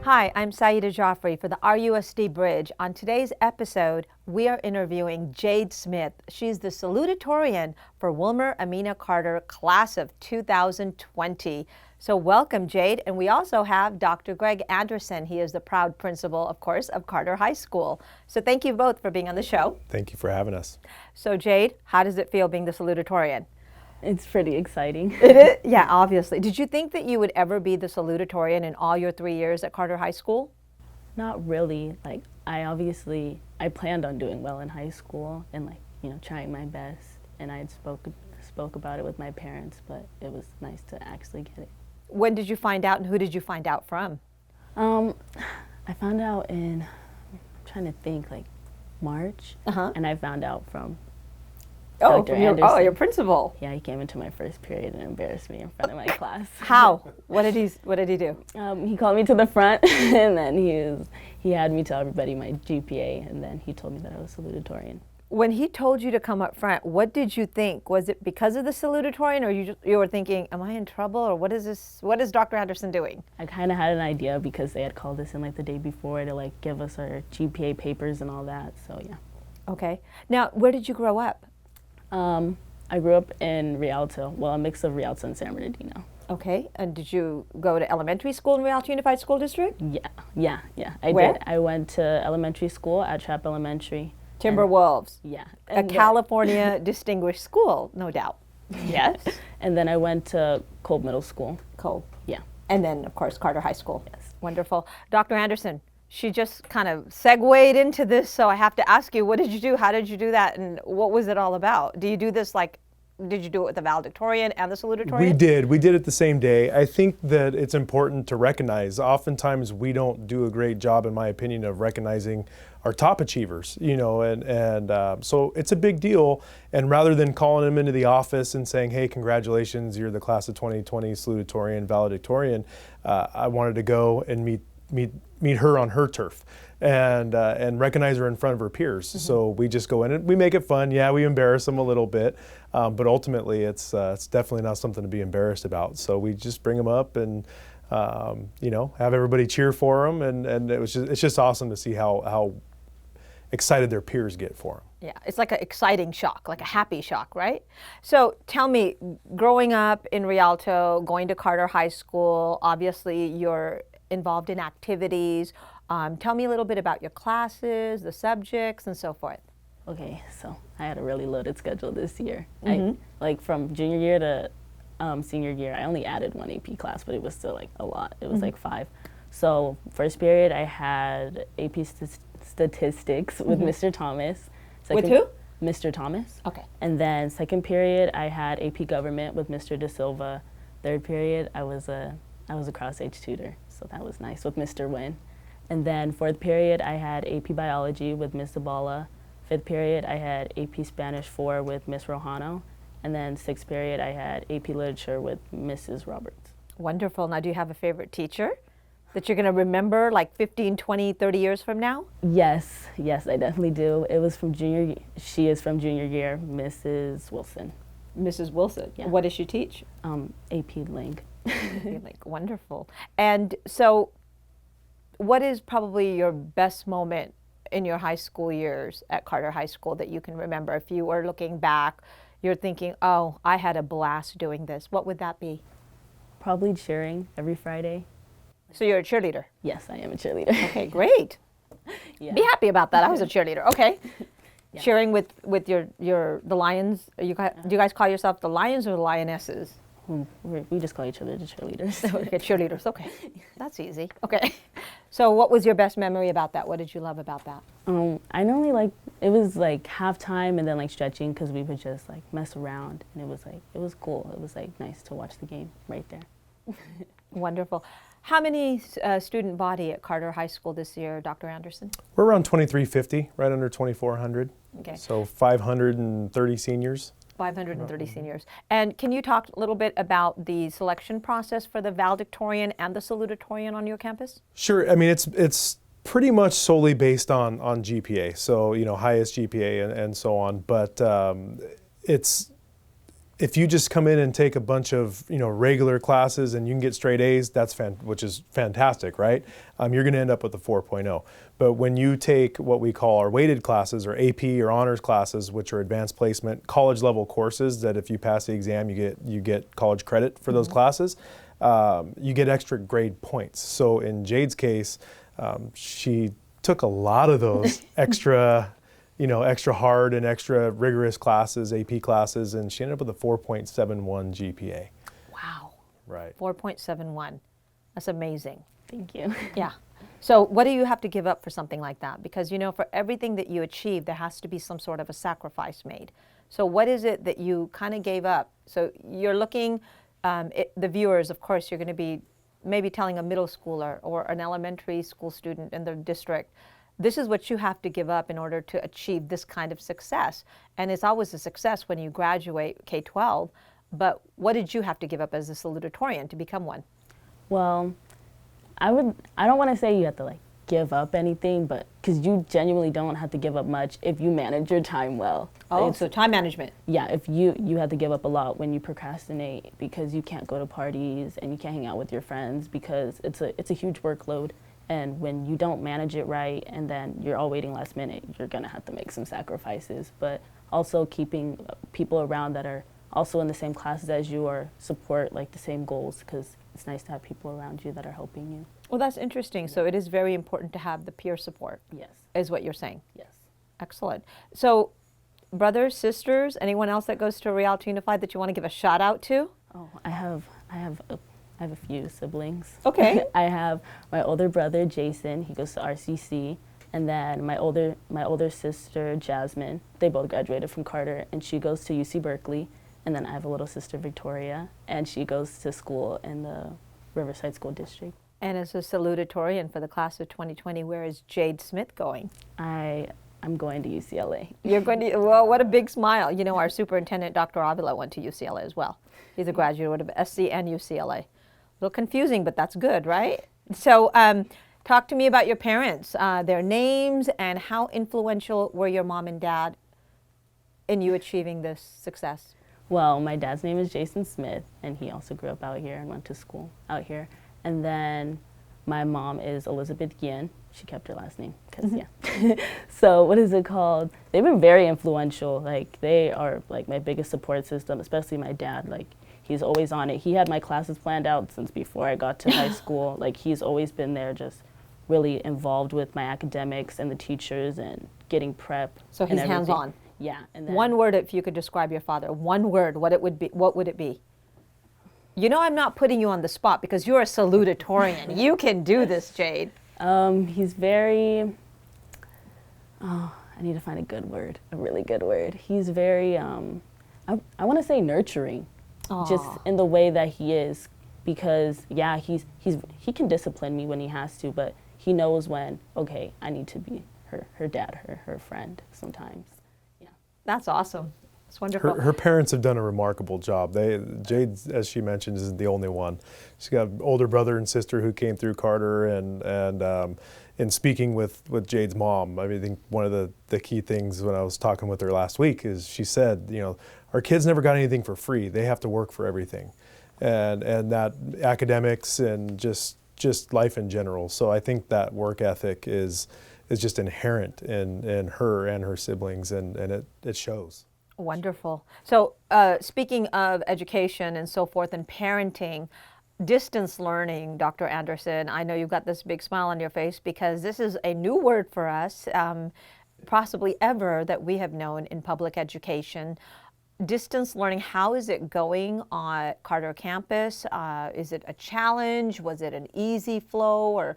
Hi, I'm Syeda Jafri for the RUSD Bridge. On today's episode, we are interviewing Jade Smith. She's the Salutatorian for Wilmer Amina Carter Class of 2020. So welcome, Jade. And we also have Dr. Greg Anderson. He is the proud principal, of course, of Carter High School. So thank you both for being on the show. Thank you for having us. So Jade, how does it feel being the Salutatorian? It's pretty exciting. It is? Yeah, obviously. Did you think that you would ever be the Salutatorian in all your 3 years at Carter High School? Not really. Like, I planned on doing well in high school and trying my best. And I had spoke about it with my parents, but it was nice to actually get it. When did you find out, and who did you find out from? I found out in, I'm trying to think, like March. And I found out from Dr. Anderson. Your principal. Yeah, he came into my first period and embarrassed me in front of my class. How? What did he do? He called me to the front, and then he had me tell everybody my GPA, and then he told me that I was salutatorian. When he told you to come up front, what did you think? Was it because of the salutatorian, or you were thinking, am I in trouble, or what is this? What is Dr. Anderson doing? I kind of had an idea because they had called us in the day before to give us our GPA papers and all that. So yeah. Okay. Now, where did you grow up? I grew up in Rialto, well, a mix of Rialto and San Bernardino. Okay, and did you go to elementary school in Rialto Unified School District? Yeah, I Where? did. I went to elementary school at Trapp Elementary. Timberwolves. Yeah. A California distinguished school, no doubt. Yes. And then I went to Kolb Middle School. Kolb. Yeah. And then, of course, Carter High School. Yes. Wonderful. Dr. Anderson, she just kind of segued into this, so I have to ask you, what did you do? How did you do that? And what was it all about? Do you do this did you do it with the valedictorian and the salutatorian? We did it the same day. I think that it's important to recognize, oftentimes we don't do a great job, in my opinion, of recognizing our top achievers, so it's a big deal. And rather than calling them into the office and saying, hey, congratulations, you're the class of 2020 salutatorian, valedictorian, I wanted to go and meet her on her turf and recognize her in front of her peers. Mm-hmm. So we just go in and we make it fun. Yeah, we embarrass them a little bit, but ultimately it's definitely not something to be embarrassed about. So we just bring them up and have everybody cheer for them, and it's just awesome to see how excited their peers get for them. Yeah, it's like an exciting shock, like a happy shock, right? So tell me, growing up in Rialto, going to Carter High School, obviously you're involved in activities. Tell me a little bit about your classes, the subjects, and so forth. Okay, so I had a really loaded schedule this year. Mm-hmm. From junior year to senior year, I only added one AP class, but it was still a lot. It was 5. So first period, I had AP statistics with Mr. Thomas. With who? Mr. Thomas. Okay. And then second period, I had AP government with Mr. De Silva. Third period, I was a cross-age tutor, so that was nice with Mr. Wynn. And then fourth period, I had AP biology with Ms. Zabala. Fifth period, I had AP Spanish 4 with Ms. Rojano. And then sixth period, I had AP literature with Mrs. Roberts. Wonderful. Now, do you have a favorite teacher that you're going to remember 15, 20, 30 years from now? Yes, I definitely do. She is from junior year, Mrs. Wilson. Mrs. Wilson. Yeah. What does she teach? AP Ling. Wonderful. And so what is probably your best moment in your high school years at Carter High School that you can remember? If you were looking back, you're thinking, oh, I had a blast doing this. What would that be? Probably cheering every Friday. So you're a cheerleader? Yes, I am a cheerleader. Okay, great. Yeah. Be happy about that. I was a cheerleader. Okay. Yeah. Cheering with the Lions. Do you guys call yourself the Lions or the Lionesses? We just call each other the cheerleaders. Okay, cheerleaders. Okay, that's easy. Okay, so what was your best memory about that? What did you love about that? I normally it was halftime and then stretching because we would just mess around, and it was cool. It was nice to watch the game right there. Wonderful. How many student body at Carter High School this year, Dr. Anderson? We're around 2,350, right under 2,400. Okay. So 530 seniors. 530 seniors. And can you talk a little bit about the selection process for the valedictorian and the salutatorian on your campus? Sure. I mean, it's pretty much solely based on GPA. So, highest GPA and so on. But it's if you just come in and take a bunch of regular classes and you can get straight A's, which is fantastic, right? You're going to end up with a 4.0. But when you take what we call our weighted classes, or AP or honors classes, which are advanced placement college level courses that if you pass the exam you get college credit for those classes, you get extra grade points. So in Jade's case, she took a lot of those extra hard and extra rigorous classes, AP classes, and she ended up with a 4.71 GPA. Wow. Right. 4.71. That's amazing. Thank you. Yeah. So what do you have to give up for something like that? Because, for everything that you achieve, there has to be some sort of a sacrifice made. So what is it that you kind of gave up? So you're looking, the viewers, of course, you're going to be maybe telling a middle schooler or an elementary school student in the district, this is what you have to give up in order to achieve this kind of success. And it's always a success when you graduate K-12, but what did you have to give up as a salutatorian to become one? Well, I don't want to say you have to give up anything, but because you genuinely don't have to give up much if you manage your time well. Oh, so time management. Yeah, if you have to give up a lot when you procrastinate because you can't go to parties and you can't hang out with your friends because it's a huge workload. And when you don't manage it right and then you're all waiting last minute, you're going to have to make some sacrifices. But also keeping people around that are also in the same classes as you or support the same goals, because it's nice to have people around you that are helping you. Well, that's interesting. So it is very important to have the peer support. Yes. Is what you're saying. Yes. Excellent. So brothers, sisters, anyone else that goes to Rialto Unified that you want to give a shout out to? Oh, I have a few siblings. Okay. I have my older brother, Jason. He goes to RCC. And then my older sister, Jasmine. They both graduated from Carter, and she goes to UC Berkeley. And then I have a little sister, Victoria, and she goes to school in the Riverside School District. And as a salutatorian for the class of 2020, where is Jade Smith going? I'm going to UCLA. You're going to, well, what a big smile. Our superintendent, Dr. Avila, went to UCLA as well. He's a graduate of SC and UCLA. A little confusing, but that's good, right? So talk to me about your parents, their names, and how influential were your mom and dad in you achieving this success? Well, my dad's name is Jason Smith, and he also grew up out here and went to school out here. And then my mom is Elizabeth Yin. She kept her last name, because, yeah. So what is it called? They've been very influential. They are, my biggest support system, especially my dad. He's always on it. He had my classes planned out since before I got to high school. He's always been there, just really involved with my academics and the teachers and getting prep. So he's hands-on. Yeah. And then one word, if you could describe your father, one word, what would it be? I'm not putting you on the spot because you're a salutatorian. You can do this, Jade. He's very, I need to find a good word, a really good word. He's very, I want to say nurturing. Aww. Just in the way that he is, because yeah, he can discipline me when he has to, but he knows when, okay, I need to be her dad, her friend sometimes. Yeah. That's awesome. It's wonderful. Her parents have done a remarkable job. Jade, as she mentioned, isn't the only one. She's got an older brother and sister who came through Carter, and in speaking with Jade's mom, I think one of the key things when I was talking with her last week is she said, our kids never got anything for free. They have to work for everything, and that academics and just life in general. So I think that work ethic is just inherent in her and her siblings, and it shows. Wonderful. So speaking of education and so forth and parenting, distance learning, Dr. Anderson, I know you've got this big smile on your face because this is a new word for us, possibly ever, that we have known in public education. Distance learning, how is it going on Carter campus? Is it a challenge? Was it an easy flow? Or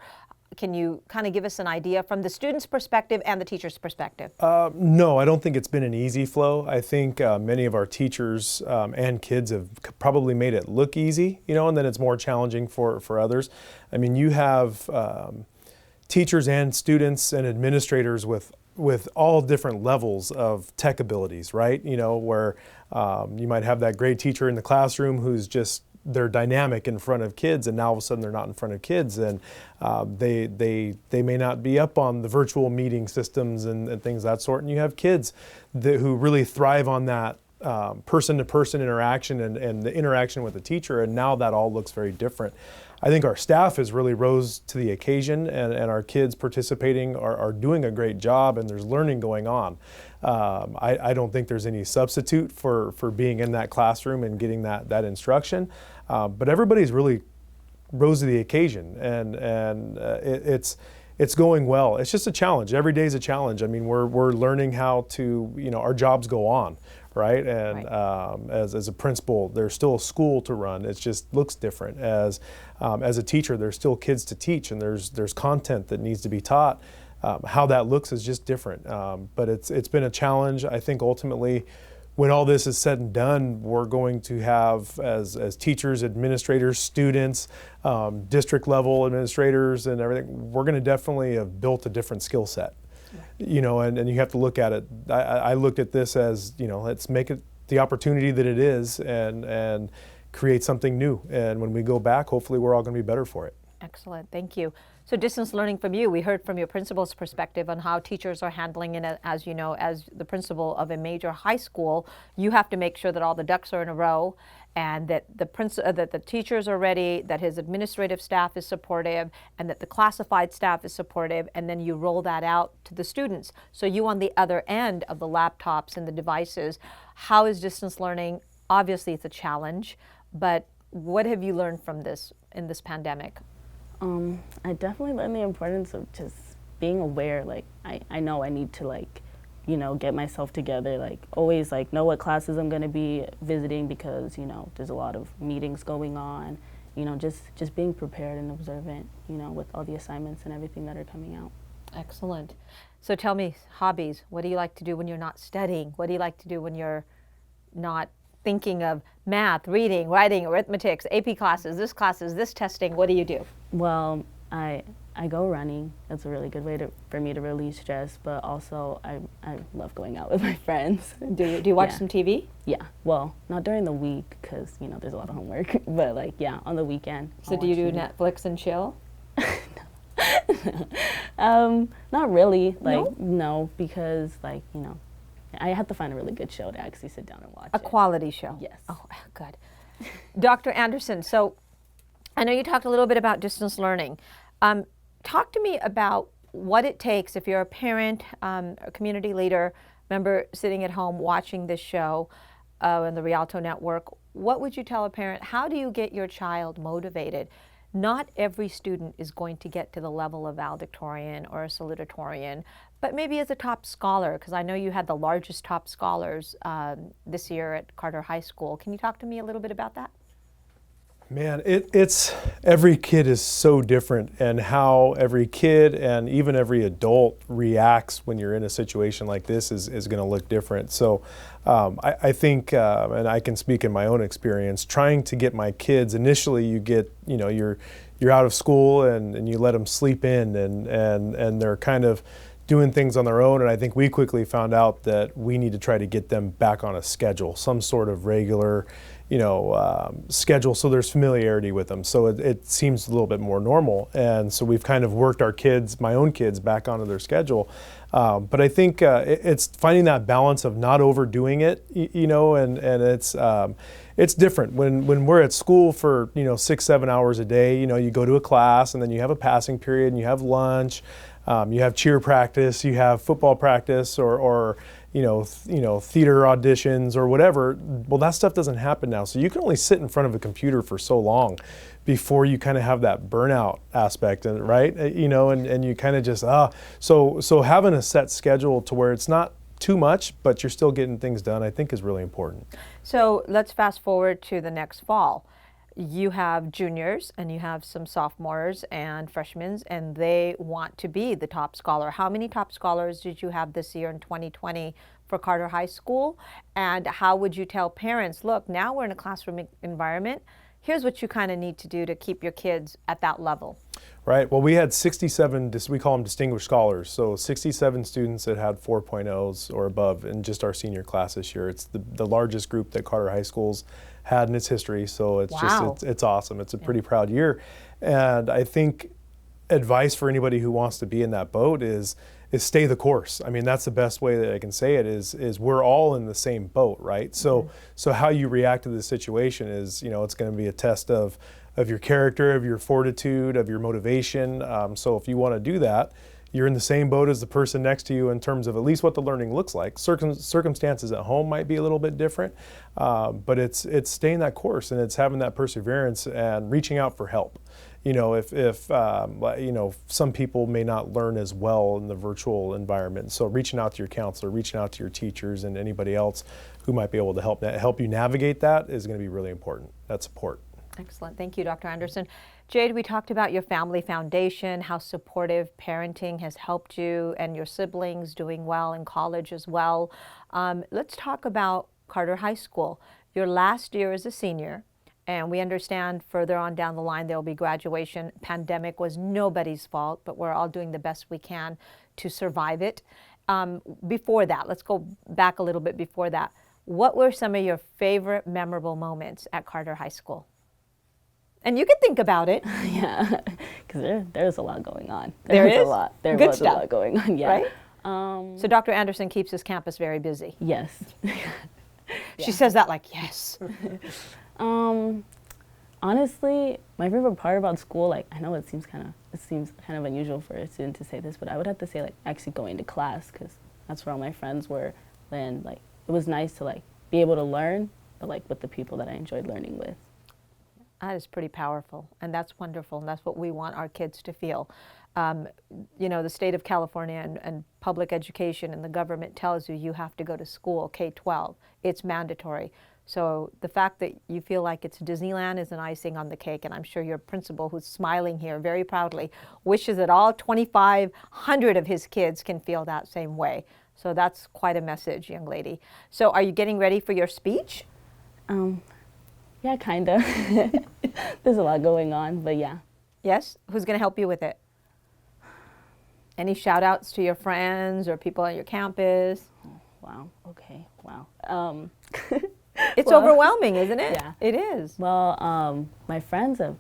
can you kind of give us an idea from the student's perspective and the teacher's perspective? No, I don't think it's been an easy flow. I think many of our teachers and kids have probably made it look easy, and then it's more challenging for others. I mean, you have teachers and students and administrators with all different levels of tech abilities, right? Where you might have that great teacher in the classroom who's just, they're dynamic in front of kids, and now all of a sudden they're not in front of kids, and they may not be up on the virtual meeting systems and things of that sort. And you have kids who really thrive on that person-to-person interaction and the interaction with the teacher, and now that all looks very different. I think our staff has really rose to the occasion, and our kids participating are doing a great job, and there's learning going on. I don't think there's any substitute for being in that classroom and getting that instruction, but everybody's really rose to the occasion, and it's going well. It's just a challenge. Every day is a challenge. I mean, we're learning how to, our jobs go on, right? And as a principal, there's still a school to run. It just looks different. As a teacher, there's still kids to teach, and there's content that needs to be taught. How that looks is just different. But it's been a challenge. I think ultimately, when all this is said and done, we're going to have, as teachers, administrators, students, district level administrators and everything, we're going to definitely have built a different skill set. And you have to look at it. I looked at this as, let's make it the opportunity that it is and create something new. And when we go back, hopefully we're all going to be better for it. Excellent, thank you. So distance learning from you, we heard from your principal's perspective on how teachers are handling it. As you know, as the principal of a major high school, you have to make sure that all the ducks are in a row and that the teachers are ready, that his administrative staff is supportive, and that the classified staff is supportive, and then you roll that out to the students. So you on the other end of the laptops and the devices, how is distance learning? Obviously it's a challenge, but what have you learned from this in this pandemic? I definitely learned the importance of just being aware. Like, I know I need to, get myself together, always, know what classes I'm going to be visiting because, there's a lot of meetings going on, just being prepared and observant, with all the assignments and everything that are coming out. Excellent. So tell me, hobbies, what do you like to do when you're not studying? What do you like to do when you're not thinking of math, reading, writing, arithmetics, AP classes, this testing? What do you do? Well, I go running. That's a really good way for me to release stress, but also I love going out with my friends. Do you watch some TV? Yeah, well, not during the week because, there's a lot of homework, but on the weekend. So do you do Netflix and chill? Not really, No? No, because I have to find a really good show to actually sit down and watch. A quality show? Yes. Oh, good. Dr. Anderson, so I know you talked a little bit about distance learning. Talk to me about what it takes if you're a parent, a community leader, member sitting at home watching this show on the Rialto Network. What would you tell a parent? How do you get your child motivated? Not every student is going to get to the level of valedictorian or a salutatorian, but maybe as a top scholar, because I know you had the largest top scholars this year at Carter High School. Can you talk to me a little bit about that? Man, it's every kid is so different, and how every kid and even every adult reacts when you're in a situation like this is going to look different. So I think, and I can speak in my own experience, trying to get my kids, initially you get, you're out of school and you let them sleep in and they're kind of doing things on their own, and I think we quickly found out that we need to try to get them back on a schedule, some sort of regular schedule, so there's familiarity with them. So it seems a little bit more normal. And so we've kind of worked our kids, my own kids, back onto their schedule. But I think it's finding that balance of not overdoing it, and it's different. When we're at school for, 6-7 hours a day, you go to a class and then you have a passing period and you have lunch, you have cheer practice, you have football practice or theater auditions or whatever. Well, that stuff doesn't happen now. So you can only sit in front of a computer for so long before you kind of have that burnout aspect, right? And you kind of just, so having a set schedule to where it's not too much, but you're still getting things done, I think is really important. So let's fast forward to the next fall. You have juniors and you have some sophomores and freshmen, and they want to be the top scholar. How many top scholars did you have this year in 2020 for Carter High School? And how would you tell parents, look, now we're in a classroom environment. Here's what you kind of need to do to keep your kids at that level. Right. Well, we had 67, we call them distinguished scholars. So 67 students that had 4.0s or above in just our senior class this year. It's the largest group that Carter High School's had in its history. So it's just, it's awesome. It's a pretty proud year. And I think advice for anybody who wants to be in that boat is stay the course. I mean, that's the best way that I can say it is we're all in the same boat, right? So so how you react to the situation is, it's going to be a test of your character, of your fortitude, of your motivation. So if you want to do that, you're in the same boat as the person next to you in terms of at least what the learning looks like. Circumstances at home might be a little bit different, but it's staying that course, and it's having that perseverance and reaching out for help. If some people may not learn as well in the virtual environment, so reaching out to your counselor, reaching out to your teachers, and anybody else who might be able to help you navigate that is going to be really important. That support. Excellent. Thank you, Dr. Anderson. Jade, we talked about your family foundation, how supportive parenting has helped you and your siblings doing well in college as well. Let's talk about Carter High School. Your last year as a senior, and we understand further on down the line there will be graduation. Pandemic was nobody's fault, but we're all doing the best we can to survive it. Before that, let's go back a little bit before that. What were some of your favorite memorable moments at Carter High School? And you can think about it. Yeah, because there's a lot going on. There is? A lot. There Good was stuff. a lot going on, yeah. Right? So Dr. Anderson keeps his campus very busy. Yes. She says that like, yes. Honestly, my favorite part about school, like, I know it seems kind of unusual for a student to say this, but I would have to say, like, actually going to class, because that's where all my friends were. And, like, it was nice to, like, be able to learn, but, like, with the people that I enjoyed learning with. That is pretty powerful, and that's wonderful, and that's what we want our kids to feel. The state of California and public education and the government tells you you have to go to school, K-12. It's mandatory. So the fact that you feel like it's Disneyland is an icing on the cake, and I'm sure your principal, who's smiling here very proudly, wishes that all 2,500 of his kids can feel that same way. So that's quite a message, young lady. So are you getting ready for your speech? Yeah, kind of. There's a lot going on, but yeah. Yes? Who's going to help you with it? Any shout outs to your friends or people on your campus? Oh, wow. Okay. Wow. It's overwhelming, isn't it? Yeah. It is. Well, my friends I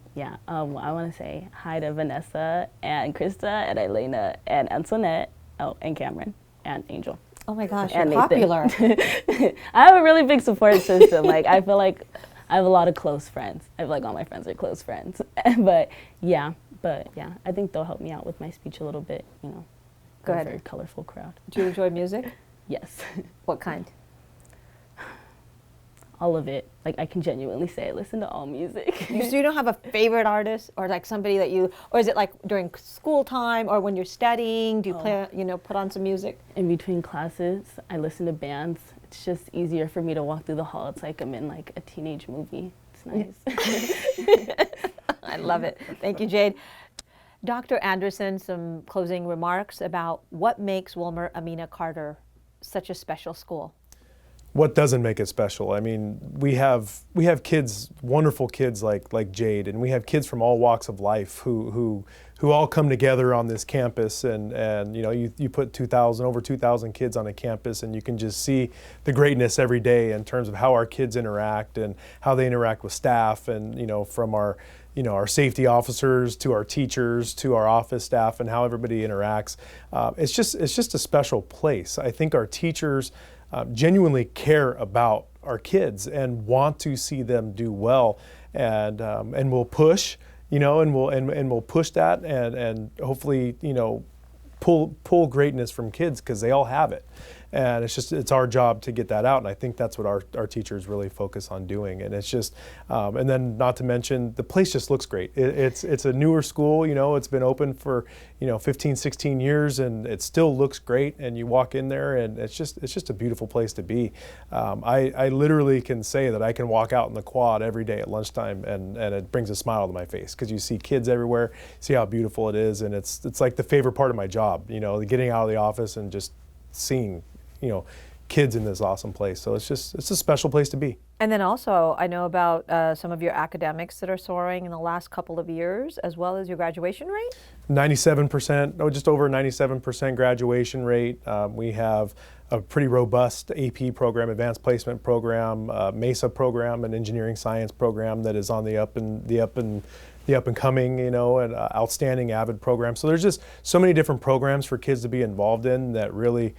want to say hi to Vanessa and Krista and Elena and Antoinette, and Cameron and Angel. Oh my gosh, and you're popular. I have a really big support system. Like, I feel like I have a lot of close friends. I feel like all my friends are close friends. But yeah, I think they'll help me out with my speech a little bit, Go ahead. A very colorful crowd. Do you enjoy music? Yes. What kind? All of it. Like, I can genuinely say I listen to all music. So you don't have a favorite artist or like somebody that or is it like during school time or when you're studying? Do you play, put on some music? In between classes, I listen to bands. It's just easier for me to walk through the hall. It's like I'm in like a teenage movie. It's nice. I love it. Thank you, Jade. Dr. Anderson, some closing remarks about what makes Wilmer Amina Carter such a special school. What doesn't make it special? I mean, we have kids, wonderful kids like Jade, and we have kids from all walks of life who all come together on this campus, and you put over 2,000 kids on a campus, and you can just see the greatness every day in terms of how our kids interact and how they interact with staff, and from our safety officers to our teachers to our office staff, and how everybody interacts. It's just a special place. I think our teachers genuinely care about our kids and want to see them do well, and we'll push, and we'll push that, and hopefully, pull greatness from kids, because they all have it. And it's our job to get that out, and I think that's what our teachers really focus on doing. And it's just, and then not to mention, the place just looks great. It's a newer school, it's been open for 15, 16 years, and it still looks great. And you walk in there, and it's just a beautiful place to be. I literally can say that I can walk out in the quad every day at lunchtime, and it brings a smile to my face, because you see kids everywhere, see how beautiful it is, and it's like the favorite part of my job, getting out of the office and just seeing kids in this awesome place. So it's a special place to be. And then also, I know about some of your academics that are soaring in the last couple of years, as well as your graduation rate? 97%, just over 97% graduation rate. We have a pretty robust AP program, advanced placement program, MESA program, an engineering science program that is on the up and coming, you know, an outstanding AVID program. So there's just so many different programs for kids to be involved in that really,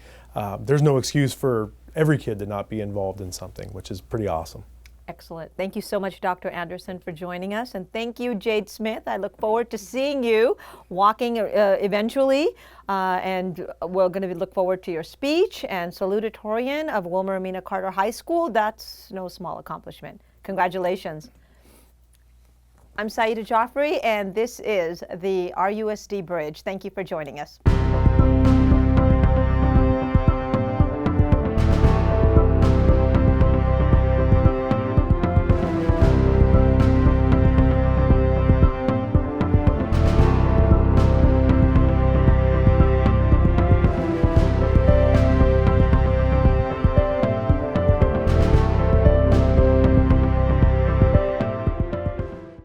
there's no excuse for every kid to not be involved in something, which is pretty awesome. Excellent. Thank you so much, Dr. Anderson, for joining us. And thank you, Jade Smith. I look forward to seeing you walking eventually. And we're going to look forward to your speech. And Salutatorian of Wilmer Amina Carter High School, that's no small accomplishment. Congratulations. I'm Syeda Jafri, and this is the RUSD Bridge. Thank you for joining us.